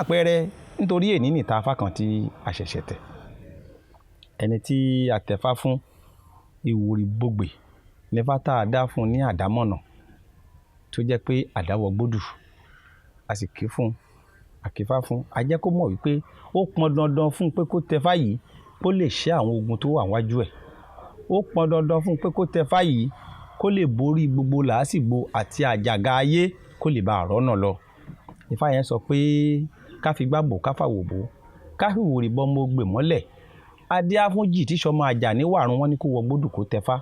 àpẹẹrẹ nítorí èní nìta afá kan tí a ṣẹ̀ṣẹ̀ tẹ̀ ẹni tí a tẹ̀fá fún ìwúrí gbògbè nífá tá a dá fún ní àdámọ̀nà tó jẹ́ pé àdáwọ̀ gbódù a sì ké fún àkífá fún a jẹ́ kó mọ̀ wípé ó pọn dandan fún pé kó tẹ̀fá yìí kó lè ṣẹ́ àwọn ogun tó wà wájú ẹ̀ ó pọn dandan fún pé kó tẹ̀fá yìí kó lè borí gbogbo làásìgbò àti àjàgà ayé kó lè bá àrọ́nà lọ. Ifá yẹn sọ pé ká fi gbá bò ká fàwò bò ká fi wòrì bọ́ mo gbè mọ́lẹ̀ adé afúnjì tí sọmọ àjà níwàrún wọn ní kó wọ gbódù kó tẹ̀fá.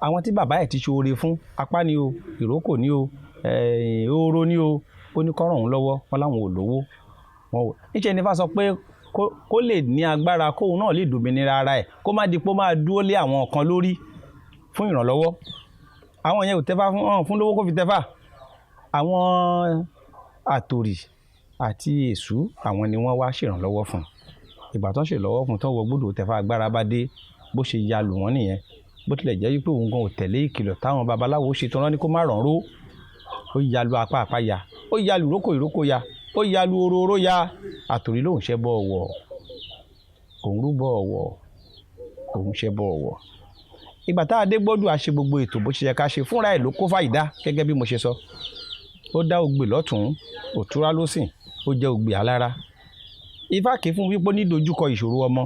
Àwọn tí bàbá ẹ̀ ti ṣoore fún apá ni o ìrókò ni o ehoro ni o ó ní kọ́ràn òun lọ́wọ́ wọn láwọn ò lówó wọn ò níṣẹ́ ni Ifá sọ pé kó lè ní agbára kóun náà lè dòmìnira ara ẹ̀ kó má di pé ó máa dúró lé àwọn kan lórí fún ìrànlọ́wọ́ àwọn yẹn ò tẹ́fá fún lówó kó fi tẹ́fá àwọn àtòrì àti èṣù àwọn ni wọ́n wá ṣèrànlọ́wọ́ fún ìgbà tó ń ṣèrànlọ́wọ́ fún tó wọ gbọ́dọ̀ tẹ́fá agbára bá dé bó ṣe ya lù wọ́n nìyẹn bó tilẹ̀ jẹ́ wípé òun gan ò tẹ̀lé ìkìlọ̀ táwọn babaláwo ṣe tán ní kó má ràn ró ó ya lu apá apá ya ó ya lu ìrókò ìrókò ya ó ya lu oróró ya àtòrí lòun ṣẹ́ bọ́ ọ̀wọ̀ òun rúbọ ọ̀wọ̀ òun ṣẹ́ bọ́ ọ̀wọ̀ ìgbà tá a dé gbọ́dọ̀ a ṣe gbogbo ètò bó ṣe yẹ ká ṣe fúnra ẹ̀ ló kó fàyídá gẹ́gẹ́ bí mo ṣe sọ ó dá ògbè lọ́tún òtúrá lósìn ó jẹ́ ògbè alára Ifá ké fún wípé ní dojúkọ ìṣòro ọmọ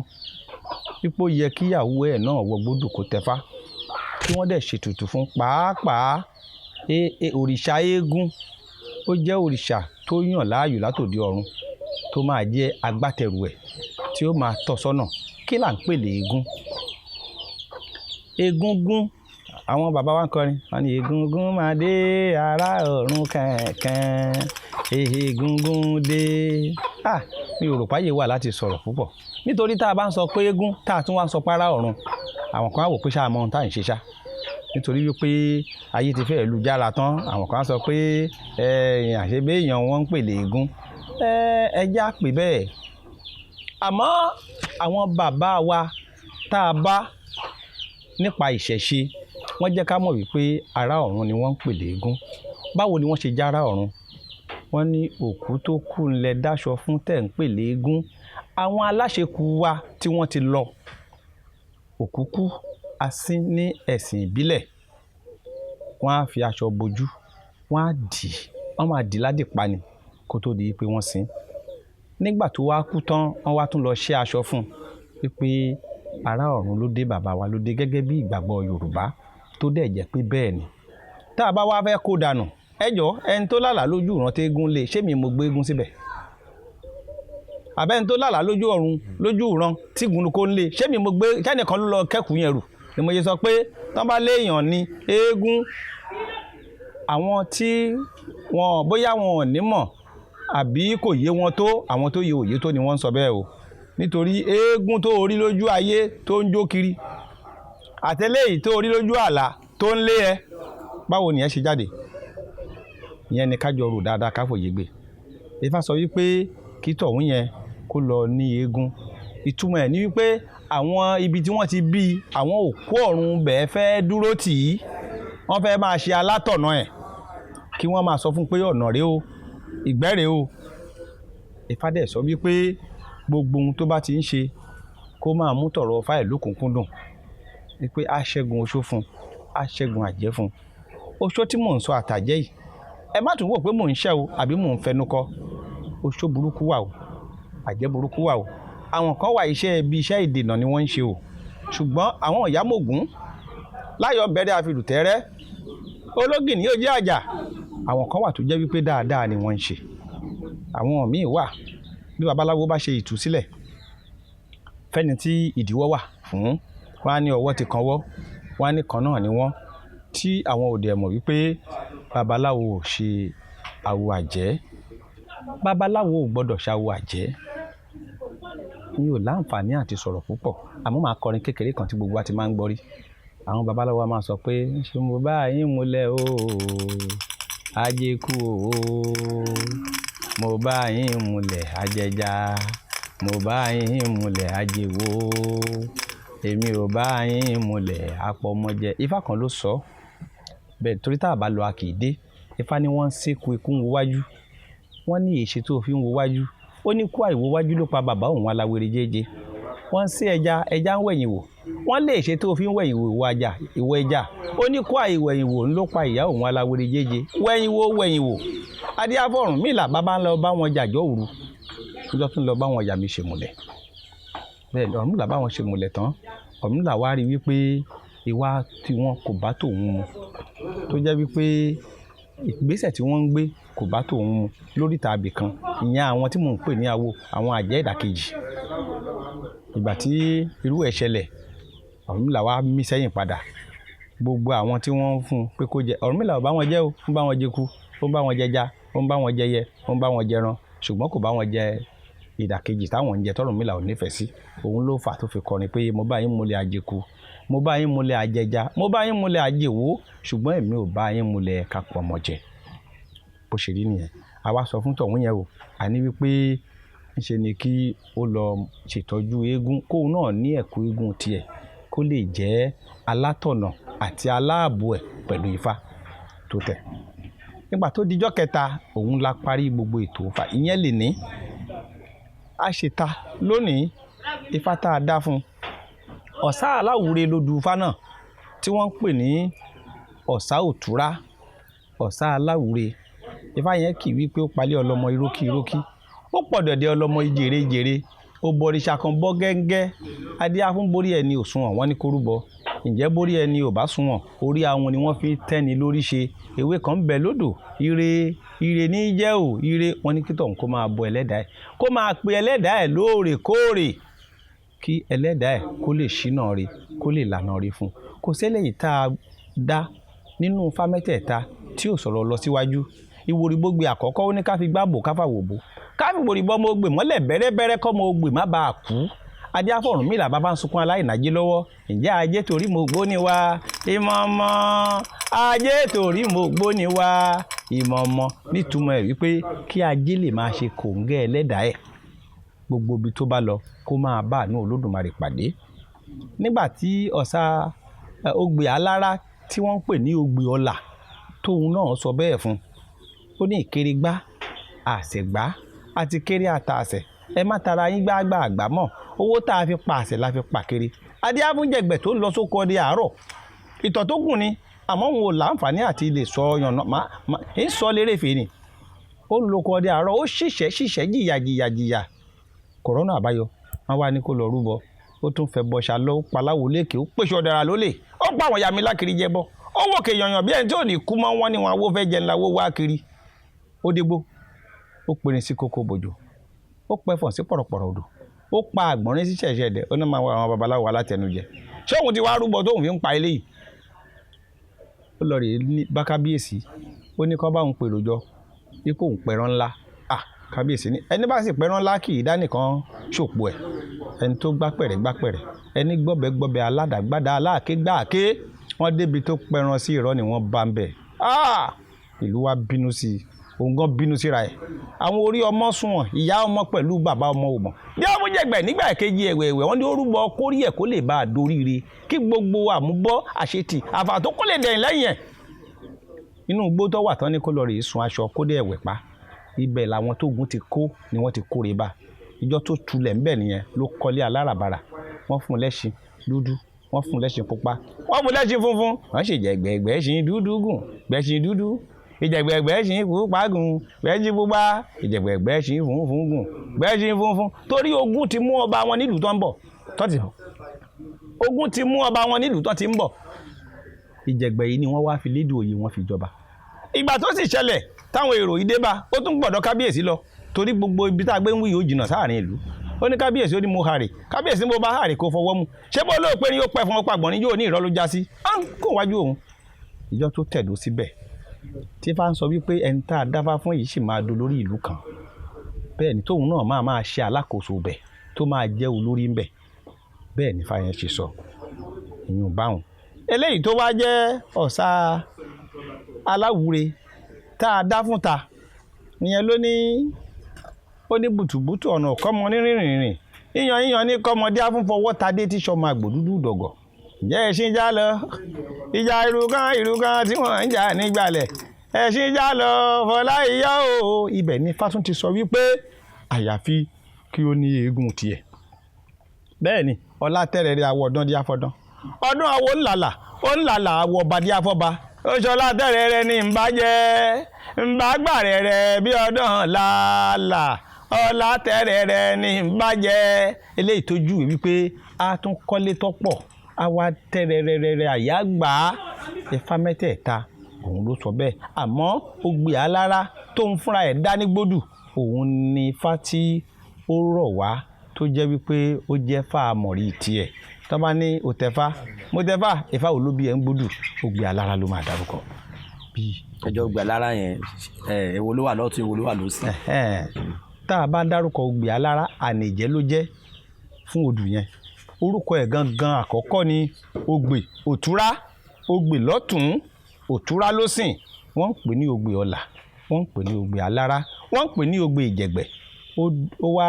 wípé ó yẹ kíyàwó ẹ̀ náà wọ gbọ́dọ̀ kó tẹ̀fá kí wọ́n dẹ̀ ṣètùtù fún pàápàá òrìṣà eégún ó jẹ́ òrìṣà tó yàn láàyò látòdì ọ̀run tó máa jẹ́ agbátẹrù ẹ̀ tí ó máa tọ́ sọ́nà kí là ń pè lé eégún egúngún àwọn bàbá wa ń kọrin wọn ni egúngún máa dé ará ọ̀run kankan egúngún dé mi ò rò páyé wà láti sọ̀rọ̀ púpọ̀ nítorí tá a bá ń sọ pé eégún tá a tún wá ń sọ párá ọ̀run àwọn kan á wò pé ṣáà mọ ohun tá à ń ṣe ṣá nítorí wípé ayé ti fẹ́ẹ̀ lu jára tán àwọn kan á sọ pé àṣebé èèyàn wọn ń pè lé eégún ẹjẹ́ á pè bẹ́ẹ̀ àmọ́ àwọn bàbá wa tá a bá nípa ìṣẹ̀ṣe wọ́n jẹ́ ká mọ̀ wípé ará ọ̀run ni wọ́n ń pè léégún báwo ni wọ́n ṣe já ará ọ̀run wọ́n ní òkú tó kú ńlẹ̀ dáṣọ fún tẹ̀ ń pè léégún àwọn aláṣekú wa tí wọ́n ti lọ òkú kú asín ní ẹ̀sìn ìbílẹ̀ wọ́n á fi aṣọ bojú wọ́n máa dì ládìpa ni kó tó di pé wọ́n sin nígbà tó wá kú tán wọ́n wá tún lọ ṣẹ́ aṣọ fún pé ará ọ̀run ló dé bàbá wa ló dé gẹ́gẹ́ bí ìgbàgbọ́ Yorùbá tó dẹ̀ jẹ́ pé bẹ́ẹ̀ ni tá a bá wá fẹ́ kó dànù ẹjọ́ ẹni tó lálàá lójú ìran tẹ́gún lé ṣé mi mo gbé eégún síbẹ̀ àbẹ́ni tó lálàá lójú ọ̀run lójú ìran tígun kó ń lé ṣé mi mo gbé kẹ́nìkan ló lọ kẹ́kùú yẹn rù ni mo ṣe sọ pé tán bá léèyàn ni eégún àwọn tí wọn bóyá wọn ò ní mọ̀ àbí kò yé wọn tó àwọn tó yé òye tó ni wọ́n ń sọ bẹ́ẹ̀ o nítorí eégún tó orí lójú ayé tó ń jó kiri àtẹlẹ́yìn tó orí lójú àlá tó ń lé ẹ báwo nìyẹn ṣe jáde ìyẹn ni kájọ rò dáadáa káfòye gbé Ifá sọ wípé kí tọ̀hún yẹn kó lọ ní eégún ìtumọ̀ ẹ̀ ní wípé àwọn ibi tí wọ́n ti bí àwọn òkú ọ̀run bẹ́ẹ̀ fẹ́ dúró tì í wọ́n fẹ́ máa ṣe alátọ̀nà ẹ̀ kí wọ́n máa sọ fún pé ọ̀nà rèé o ìgbẹ́ rèé o Ifá dẹ̀ sọ wípé gbogbo ohun tó bá ti ń ṣe kó máa mú tọ̀rọ̀ fáìlì lókùnkúndùn wípé á ṣẹ́gun oṣó fún á ṣẹ́gun àjẹ́ fún oṣó tí mò ń sọ àtàjẹ́ yìí ẹ má tún wò pé mò ń ṣẹ́ o àbí mò ń fẹnu kọ oṣó burúkú wà o àjẹ́ burúkú wà o àwọn kan wà iṣẹ́ ibi iṣẹ́ ìdènà ni wọ́n ń ṣe o ṣùgbọ́n àwọn ìyámọ̀gún láyọ̀ bẹ̀rẹ̀ àfilùtẹ́rẹ́ ológì ní ojú àjà àwọn kan wà tó jẹ́ wípé dáadáa ni wọ́n ń ṣe àwọn míì wà bí babaláwo bá ṣe ìtúsílẹ̀ fẹ́ni tí ìdíwọ́ wà fún wọn á ní ọwọ́ ti kanwọ́ wọn á ní kan náà ni wọ́n tí àwọn òde ẹ̀mọ̀ wípé babaláwo ò ṣe awo àjẹ́ babaláwo ò gbọ́dọ̀ ṣawo àjẹ́ mi ò láǹfààní àti sọ̀rọ̀ púpọ̀ àmọ́ màá kọrin kékeré kan tí gbogbo wa ti máa ń gbọ́ rí àwọn babaláwo wa máa sọ pé ṣé mo bá yín múlẹ̀ o ajé kú o mo bá yín múlẹ̀ ajẹja mo bá yín múlẹ̀ ajẹwo èmi ò bá yín múlẹ̀ apọmọjẹ Ifá kan ló sọ bẹ́ẹ̀ torí tá a bá lọ a kì í dé Ifá ni wọ́n ń sìnkú ikú wájú wọ́n ní èṣe tó fi ń wo wájú ó ní kó àìwo wájú ló pa bàbá òun aláwèrè jẹ́jẹ́ wọ́n sí ẹja ń wẹ̀yìn wò wọ́n lè ṣe tó fi ń wẹ̀yìn wò ìwọ ẹja ó ní kó àìwẹ̀yìn wò ló pa ìyá òun aláwèrè jẹ́jẹ́ wẹ̀yìn wò adíáfọ̀rùn mílà bàbá ń lọ bá wọn jàjọ́ òru níjọ́ tún lọ bá wọn yà mí ṣe múlẹ̀ bẹ́ẹ̀ ni Ọ̀rúnmìlà bá wọn ṣe múlẹ̀ tán Ọ̀rúnmìlà wá rí wípé ìwà tí wọn kò bá tòun mu tó jẹ́ wípé ìgbésẹ̀ tí wọ́n ń gbé kò bá tòun mu lóríta ibì kan ìyẹn àwọn tí mò ń pè ní awo àwọn àjẹ́ ìdàkejì ìgbà tí irú ẹ̀ ṣẹlẹ̀ Ọ̀rúnmìlà wá mí sẹ́yìn padà gbogbo àwọn tí wọ́n ń fún un pé kó jẹ Ọ̀rúnmìlà ò bá wọn jẹ o ó ń bá wọn jẹku ó ń bá wọn jẹja ó ń bá wọn jẹyẹ ó ń bá wọn jẹran ṣùgbọ́n kò bá wọn jẹ ìdàkejì táwọn ń jẹ tọ́rùnmìlà ò nífẹ̀ẹ́ sí òun ló fà tó fi kọrin pé mo bá yín múlẹ̀ àjẹku mo bá yín múlẹ̀ àjẹja mo bá yín múlẹ̀ àjẹwò ṣùgbọ́n èmi ò bá yín múlẹ̀ kápọ̀ ọmọ jẹ bó ṣe rí nìyẹn àwa sọ fún tọ̀hún yẹn o àní wípé ńṣe ni kí ó lọ ṣètọ́jú eégún kóun náà ní ẹ̀kú eégún tiẹ̀ kó lè jẹ́ alátọ̀nà àti aláàbò ẹ̀ pẹ̀lú ifá tó tẹ̀ nígbà tó dijọ́ kẹta òun la parí gbogbo ètò ifá ìyẹn lè ní àṣetà lónìí ifá tá a dá fún ọ̀sá aláwúre lódù ifá náà tí wọ́n ń pè ní ọ̀sá òtúrá ọ̀sá aláwúre ifá yẹn kì í wípé ó palẹ̀ ọlọ́mọ irókí ó pọ̀ dẹ̀dẹ̀ ọlọ́mọ ìjèrè ó bọ̀rìṣà kan bọ́ gẹ́ngẹ́ adíá fún borí ẹni ò sunwọ̀n wọ́n ní kó rúbọ ǹjẹ́ borí ẹni ò bá sunwọ̀n orí àwọn ni wọ́n fi tẹ́ni lórí ṣe ewé kan bẹ̀ lódò ire ní jẹ́ ò ire wọ́n ní kí tọ̀hún kó máa bọ ẹlẹ́dàá ẹ̀ kó máa pe ẹlẹ́dàá ẹ̀ lóòrèkóòrè kí ẹlẹ́dàá ẹ̀ kó lè ṣínà rẹ̀ kó lè lànà rẹ̀ fún kò sẹ́lẹ̀yìn tá a dá nínú fámẹ́tẹ̀ẹ̀ta tí ò sọ̀rọ̀ lọ síwájú ìwòrìbógbè àkọ́kọ́ ó ní ká fi gbábò káfàwòbò káfíwòrìbọ́ mo gbè mọ́lẹ̀ bẹ́rẹ́bẹ́rẹ́ kọ́ mo gbè má bàa kú Adíáfọ̀rúnmìlà bàbá ń sunkún aláìnájé lọ́wọ́ ǹjẹ́ ajé torí mo gbó ni wá ìmọ̀ọ́mọ́ ajé torí mo gbó ni wá ìmọ̀ọ́mọ́ nítumọ̀ ẹ̀ wípé kí ajé lè máa ṣe kòǹgẹ́ ẹlẹ́dàá ẹ̀ gbogbo ibi tó bá lọ kó máa bá àánú Olódùmarè pàdé nígbà tí ọ̀sà ogbè alára tí wọ́n ń pè ní ogbè ọlà tóun náà sọ bẹ́ẹ̀ fún ó ní ìkérégbá àṣẹgbá àti kéré àtàṣẹ ẹ má tara yín gbàgbà àgbà mọ́ owó tá a fi pa àṣẹ la fi pa kiri adíáfúnjẹgbẹ tó ń lọ sóko ọdẹ àárọ̀ ìtọ̀ tó gùn ni àmọ́ òun ò láǹfààní àti lè sọ yànnà ń sọ lérèfé ni ó ń lóko ọdẹ àárọ̀ ó ṣìṣẹ́ jìyà kòrónà àbáyọ wọn wá ní kó lọ rúbọ ó tún fẹ́ bọṣà lọ paláwo lékè ó pèsè ọ̀dàrà lólè ó pa àwọn yàmi lákiri jẹbọ ó wò kéèyàn bí ẹni tí ò ní kú mọ́ wọn ni wọn awó fẹ́ jẹ ńlá wó wá kiri ó dégbò ó pèrè sí kókó bòjò ó pẹ̀fọ̀n sí pọ̀rọ̀pọ̀rọ̀ odò ó pa àgbọ̀nrín sí ṣẹ̀ṣẹ̀dẹ̀ ó ní máa wá àwọn babaláwo alátẹnujẹ ṣé òun ti wá rúbọ tóun fi ń pa eléyìí ó lọ rèé ní bá kábíyèsí ó ní kó bá òun pèrò jọ ipò òun pẹ̀rán ńlá kábíyèsí ní ẹni bá sì pẹ̀rán ńlá kì í dá nìkan ṣòpò ẹ̀ ẹni tó gbápẹ̀rẹ̀ ẹni gbọ́bẹ̀ aládàgbádá aláàké gbáàké wọ́n débi tó pẹ̀rán sí irọ́ ni wọ́n bá ń bẹ̀ ìlú wa bínú sí i òun gan bínú síra ẹ̀ àwọn orí ọmọ sunwọ̀n ìyá ọmọ pẹ̀lú bàbá ọmọ ò mọ̀ bí ọmọ jẹgbẹ́ nígbà kejì ẹ̀wẹ̀ wọ́n ní orúbọ kórí ẹ̀ kó lè bá a doríire kí gbogbo àmúbọ́ àṣetì àfàtó kó lè dẹ̀yìn lẹ́yìn ẹ̀ inú igbó tó wà tán ní kó lọ rèé sun aṣọ kó dé ẹ̀wẹ̀ pa ibẹ̀ làwọn tógun ti kó ni wọ́n ti kórè bá ìjọ tó tulẹ̀ ńbẹ̀ nìyẹn ló kọ́lé aláràbarà wọ́n fún lẹ́ṣin dúdú wọ́n fún lẹ́ṣin pupa wọ́n fún lẹ́ṣin funfun wọ́n ṣèjẹ̀gbẹ̀gbẹ̀ ṣin dúdú gùn gbẹ̀ṣin dúdú ìjẹ̀gbẹ̀gbẹ̀ ṣin pupa gùn gbẹ̀ṣin pupa ìjẹ̀gbẹ̀gbẹ̀ ṣin funfun gùn gbẹ̀ṣin funfun torí ogun ti mú ọba wọn nílùú tó ń bọ̀ tọ́tì ogun ti mú ọba wọn nílùú tó ti ń bọ̀ ìjẹ̀gbẹ̀ yìí ni wọ́n wá fi lédè òye wọn fi jọba ìgbà tó sì ṣẹlẹ̀ táwọn èrò yìí dé bá ó tún gbọ́dọ̀ kábíyèsí lọ torí gbogbo ibi tá a gbé ń wí yóò jìnnà sáàrin ìlú ó ní kábíyèsí ó ní mo hàrè kábíyèsí mo bá hàrè kó fọwọ́ mu ṣé bó lóò pé ní yóò pẹ́ fún ọpá àgbọ̀n ní yóò ní ìrọ́ ló já sí kó wájú òun ìjọ tó tẹ̀dó síbẹ̀ tí fá ń sọ wípé ẹni tá a dáfá fún yìí sì máa do lórí ìlú kan bẹ́ẹ̀ ni tóun náà máa ṣe alákòóso bẹ̀ tó máa jẹ́ olórí ńbẹ̀ bẹ́ẹ̀ ni fáyẹn ṣe sọ ìyún báwọn eléyìí tó wá jẹ́ ọ̀sà aláwúre tá a dá fún ta ìyẹn ló ní ó ní bùtùbùtù ọ̀nà kọ́mọ ní rìnrìn yíyan ní kọ́mọdé afúnfọwọ́ tadé tí sọmọ àgbò dúdú dọ̀gọ̀ ǹjẹ́ ẹṣin já lọ ìjà ìrù kan tí wọ́n ń jà nígbàlẹ̀ ẹṣin já lọ Fọláìyá o ibẹ̀ ni Fátún ti sọ wípé àyàfi kí ó ní eégún tiẹ̀. bẹ́ẹ̀ ni Ọlátẹ́rẹrẹ àwọ̀ ọ̀dán di afọ́dán ọdún àwọ̀ ńlàlà àwọ̀ ọba di afọ́ba oṣù Ọlátẹ́rẹrẹ ní ńbàjẹ́ ńbàgbàrẹ̀rẹ̀ bí ọdún làálà Ọlátẹ́rẹrẹ ní ńbàjẹ́ eléyìí tó júwe wípé a tún kọ́lé tọ́pọ̀ a wá tẹ́rẹrẹrẹ àyágbá Ifá mẹ́tẹ̀ẹ̀ta òun ló sọ bẹ́ẹ̀ àmọ́ Ògbè Alára tó ń fúnra ẹ̀ dání gbódù òun ni Ifá tí ó rọ̀ wá tó jẹ́ wípé ó jẹ́ fáàmọ̀rí tiẹ̀ tó bá ní òtẹ́fá mo tẹ́fá Ifá wo ló bí ẹ̀ ń gbódù Ògbè Alára ló máa dárúkọ. ẹjọ́ Ògbè Alára yẹn èwo ló wà lọ́tún èwo ló wà lósì. tá a bá dárúkọ Ògbè Alára ànìjẹ́ ló jẹ́ fún odù yẹn orúkọ ẹ̀ gangan àkọ́kọ́ ni Ògbè Òtúrá Ògbè lọ́tún Òtúrá lósìn wọ́n ń pè ní Ògbè Ọlà wọ́n ń pè ní Ògbè Alára wọ́n ń pè ní Ògbè Ìjẹ̀gbẹ̀ ó wá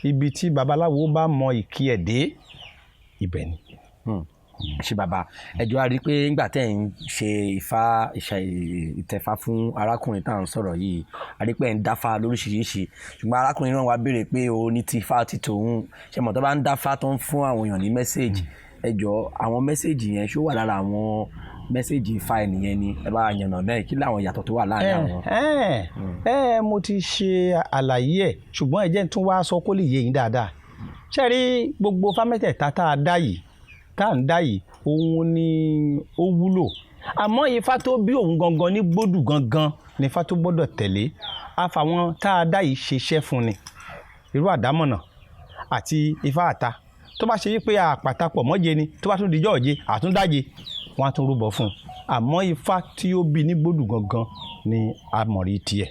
ibi tí babaláwo bá mọ ìkí ẹ̀ dé ibẹ̀ ni. ṣé bàbá ẹjọ́ a rí i pé nígbà tẹ́ ń ṣe ìtẹ̀fá fún arákùnrin tá à ń sọ̀rọ̀ yìí a rí i pé ẹ̀ ń dáfá lóríṣiríṣi ṣùgbọ́n arákùnrin náà wá béèrè pé o ní ti Ifá ti tòun ṣe mọ̀ tó bá ń dáfá tó ń fún àwọn èèyàn ní mẹ́sẹ̀gì ẹjọ́ àwọn mẹ́sẹ̀gì yẹn ṣó wà lára àwọn mẹ́sẹ̀gì Ifá ènìyàn ni ẹ bá yànnà náà kí làwọn ìyàtọ̀ tó wà láàrin àwọn. mo ti ṣe àlàyé ẹ̀ ṣùgbọ́n ẹ jẹ́ tún wá sọ kó lè yé yín dáadáa ṣe rí gbogbo Ifá mẹ́tẹ̀ẹ̀ta tá à ń dá yìí òun ni ó wúlò àmọ́ Ifá tó bí òun gangan ní gbódù gangan ni Ifá tó gbọ́dọ̀ tẹ̀lé àfàwọn tá a dá yìí ṣiṣẹ́ fún ni irú àdámọ̀nà àti Ifá àta tó bá ṣe wípé àpàtàpọ̀ mọ́je ni tó bá tún dijọ́ ọ̀jẹ́ àtúndáje wọ́n á tún rúbọ fún un àmọ́ Ifá tí ó bí ní gbódù gangan ni àmọ̀rí tiẹ̀.